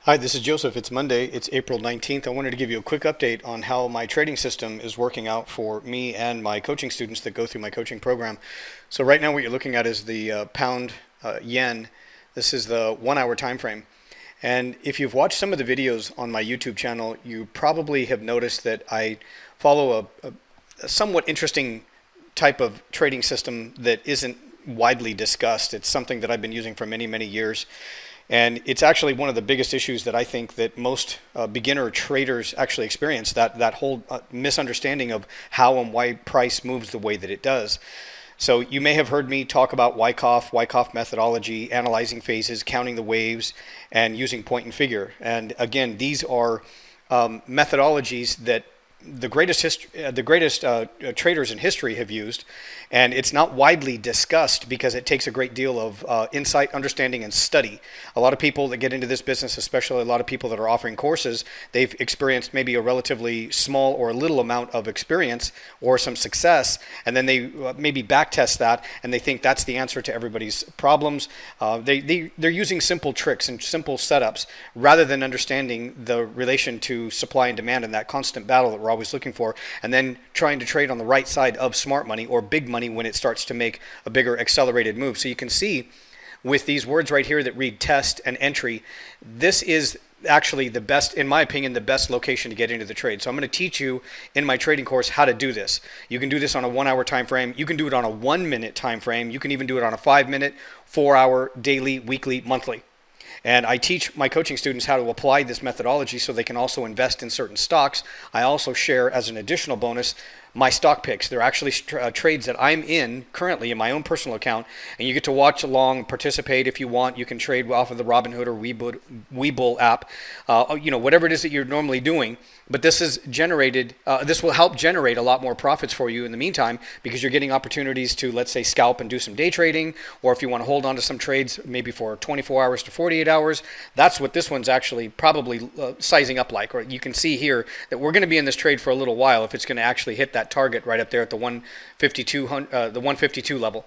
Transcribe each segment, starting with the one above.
Hi, this is Joseph. It's Monday. It's April 19th. I wanted to give you a quick update on how my trading system is working out for me and my coaching students that go through my coaching program. So right now what you're looking at is the pound yen. This is the 1 hour time frame. And if you've watched some of the videos on my YouTube channel, you probably have noticed that I follow a somewhat interesting type of trading system that isn't widely discussed. It's something that I've been using for many, many years. And it's actually one of the biggest issues that I think that most beginner traders actually experience, that whole misunderstanding of how and why price moves the way that it does. So you may have heard me talk about Wyckoff methodology, analyzing phases, counting the waves, and using point and figure. And again, these are methodologies that the greatest traders in history have used, and it's not widely discussed because it takes a great deal of insight, understanding, and study. A lot of people that get into this business, especially a lot of people that are offering courses, they've experienced maybe a relatively small or a little amount of experience or some success, and then they maybe backtest that, and they think that's the answer to everybody's problems. They're using simple tricks and simple setups rather than understanding the relation to supply and demand and that constant battle that we're always looking for, and then trying to trade on the right side of smart money or big money when it starts to make a bigger accelerated move. So you can see with these words right here that read test and entry, this is actually the best, in my opinion, the best location to get into the trade. So I'm going to teach you in my trading course how to do this. You can do this on a 1 hour time frame. You can do it on a 1 minute time frame. You can even do it on a 5 minute, 4 hour, daily, weekly, monthly. And I teach my coaching students how to apply this methodology so they can also invest in certain stocks. I also share as an additional bonus my stock picks. They're actually trades that I'm in currently in my own personal account, and you get to watch along, participate if you want. You can trade off of the Robinhood or Webull app, whatever it is that you're normally doing. But this is generated. This will help generate a lot more profits for you in the meantime, because you're getting opportunities to, let's say, scalp and do some day trading, or if you want to hold on to some trades maybe for 24 hours to 48 hours. That's what this one's actually probably sizing up like. Or you can see here that we're going to be in this trade for a little while if it's going to actually hit that target right up there at the 152 level.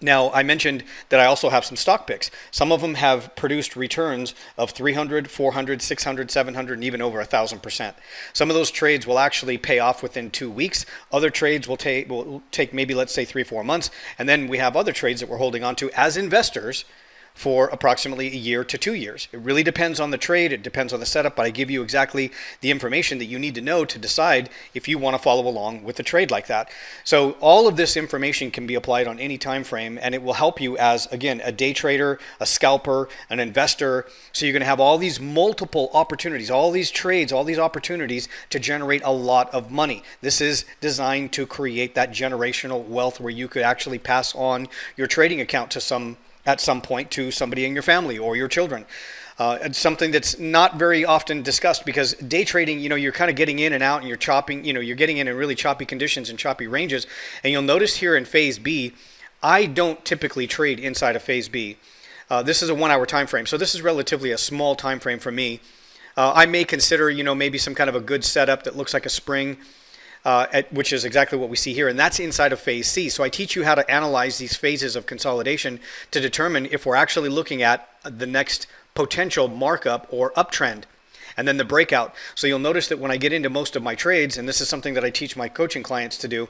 Now, I mentioned that I also have some stock picks. Some of them have produced returns of 300, 400, 600, 700, and even over 1,000%. Some of those trades will actually pay off within 2 weeks. Other trades will take maybe, let's say, 3-4 months. And then we have other trades that we're holding on to as investors for approximately a year to 2 years. It really depends on the trade. It depends on the setup, but I give you exactly the information that you need to know to decide if you want to follow along with a trade like that. So all of this information can be applied on any time frame, and it will help you as, again, a day trader, a scalper, an investor. So you're going to have all these multiple opportunities, all these trades, all these opportunities to generate a lot of money. This is designed to create that generational wealth where you could actually pass on your trading account at some point to somebody in your family or your children. It's something that's not very often discussed, because day trading, you're kind of getting in and out, and you're chopping, you're getting in really choppy conditions and choppy ranges. And you'll notice here in phase B, I don't typically trade inside of phase B. This is a 1 hour time frame, so this is relatively a small time frame for me. I may consider, maybe some kind of a good setup that looks like a spring, which is exactly what we see here, and that's inside of phase C. So I teach you how to analyze these phases of consolidation to determine if we're actually looking at the next potential markup or uptrend, and then the breakout. So you'll notice that when I get into most of my trades, and this is something that I teach my coaching clients to do,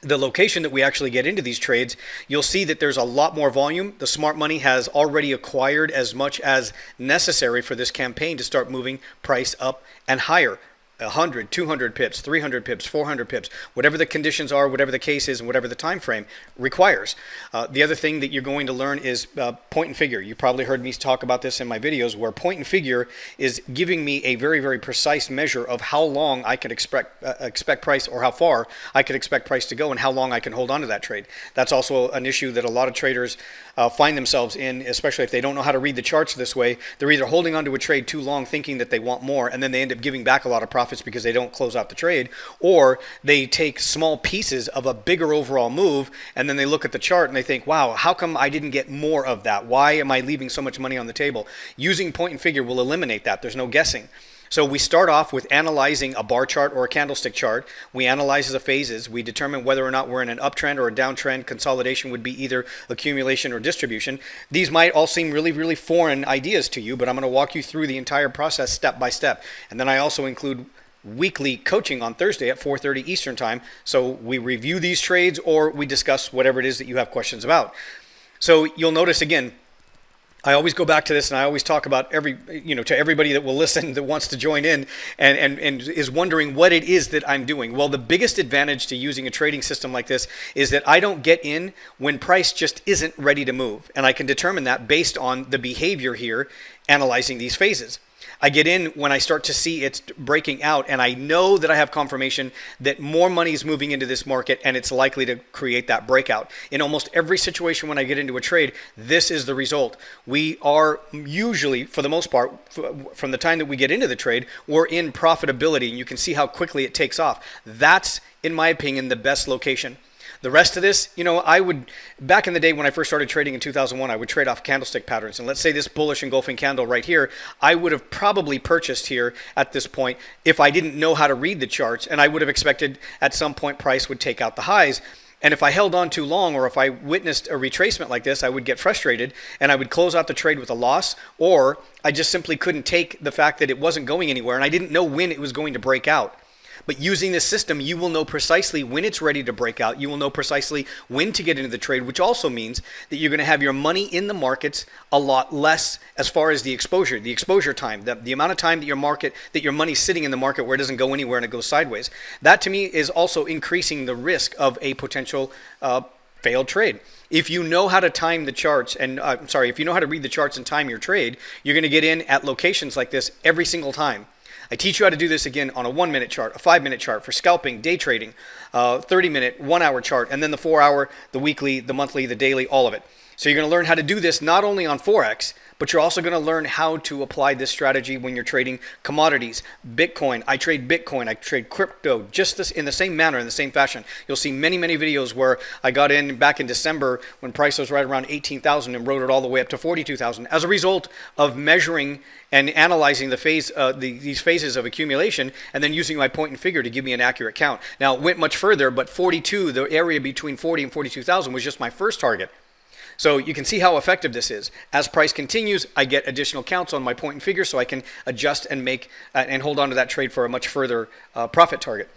the location that we actually get into these trades, you'll see that there's a lot more volume. The smart money has already acquired as much as necessary for this campaign to start moving price up and higher. 100, 200 pips, 300 pips, 400 pips, whatever the conditions are, whatever the case is, and whatever the time frame requires. The other thing that you're going to learn is point and figure. You probably heard me talk about this in my videos, where point and figure is giving me a very, very precise measure of how long I could expect price, or how far I could expect price to go, and how long I can hold on to that trade. That's also an issue that a lot of traders find themselves in, especially if they don't know how to read the charts this way. They're either holding onto a trade too long thinking that they want more, and then they end up giving back a lot of profits because they don't close out the trade, or they take small pieces of a bigger overall move, and then they look at the chart and they think, wow, how come I didn't get more of that? Why am I leaving so much money on the table? Using point and figure will eliminate that. There's no guessing. So we start off with analyzing a bar chart or a candlestick chart. We analyze the phases. We determine whether or not we're in an uptrend or a downtrend. Consolidation would be either accumulation or distribution. These might all seem really, really foreign ideas to you, but I'm going to walk you through the entire process step by step. And then I also include weekly coaching on Thursday at 4:30 Eastern time. So we review these trades or we discuss whatever it is that you have questions about. So you'll notice again, I always go back to this, and I always talk about to everybody that will listen, that wants to join in and is wondering what it is that I'm doing. Well, the biggest advantage to using a trading system like this is that I don't get in when price just isn't ready to move. And I can determine that based on the behavior here, analyzing these phases. I get in when I start to see it's breaking out, and I know that I have confirmation that more money is moving into this market and it's likely to create that breakout. In almost every situation when I get into a trade, this is the result. We are usually, for the most part, from the time that we get into the trade, we're in profitability, and you can see how quickly it takes off. That's, in my opinion, the best location. The rest of this, I would, back in the day when I first started trading in 2001, I would trade off candlestick patterns. And let's say this bullish engulfing candle right here, I would have probably purchased here at this point if I didn't know how to read the charts, and I would have expected at some point price would take out the highs. And if I held on too long, or if I witnessed a retracement like this, I would get frustrated and I would close out the trade with a loss, or I just simply couldn't take the fact that it wasn't going anywhere and I didn't know when it was going to break out. But using this system, you will know precisely when it's ready to break out. You will know precisely when to get into the trade, which also means that you're going to have your money in the markets a lot less as far as the exposure time, the amount of time that your money's sitting in the market where it doesn't go anywhere and it goes sideways. That to me is also increasing the risk of a potential failed trade. If you know how to time the charts if you know how to read the charts and time your trade, you're going to get in at locations like this every single time. I teach you how to do this again on a 1-minute chart, a 5-minute chart for scalping, day trading, 30-minute, 1-hour chart, and then the 4-hour, the weekly, the monthly, the daily, all of it. So you're going to learn how to do this not only on Forex, but you're also going to learn how to apply this strategy when you're trading commodities, Bitcoin. I trade Bitcoin, I trade crypto, just this in the same manner, in the same fashion. You'll see many, many videos where I got in back in December when price was right around 18,000 and rode it all the way up to 42,000 as a result of measuring and analyzing these phases of accumulation and then using my point and figure to give me an accurate count. Now, it went much further, but 42, the area between 40 and 42,000 was just my first target. So you can see how effective this is. As price continues, I get additional counts on my point and figure so I can adjust and make and hold on to that trade for a much further profit target.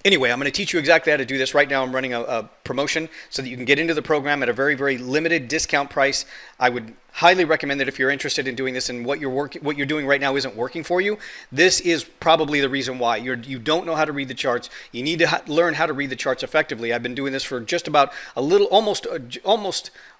Anyway, I'm going to teach you exactly how to do this. Right now I'm running a promotion so that you can get into the program at a very, very limited discount price. I would highly recommend that if you're interested in doing this and what you're doing right now isn't working for you, this is probably the reason why. You don't know how to read the charts. You need to learn how to read the charts effectively. I've been doing this for just about almost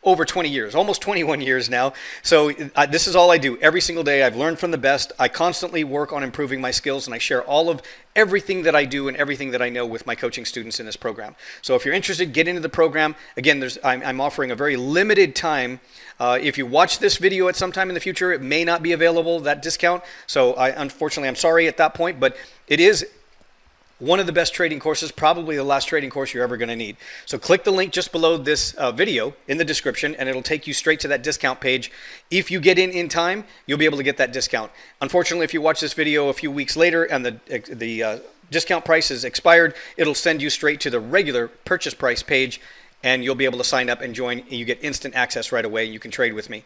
over 20 years, almost 21 years now. So this is all I do every single day. I've learned from the best. I constantly work on improving my skills, and I share all of everything that I do and everything that I know with my coaching students in this program. So if you're interested, get into the program. Again, I'm offering a very limited time. If you watch this video at some time in the future, it may not be available, that discount. So unfortunately, I'm sorry at that point, but it is one of the best trading courses, probably the last trading course you're ever going to need. So click the link just below this video in the description, and it'll take you straight to that discount page. If you get in time, you'll be able to get that discount. Unfortunately, if you watch this video a few weeks later and the discount price is expired, it'll send you straight to the regular purchase price page, and you'll be able to sign up and join. You get instant access right away. You can trade with me.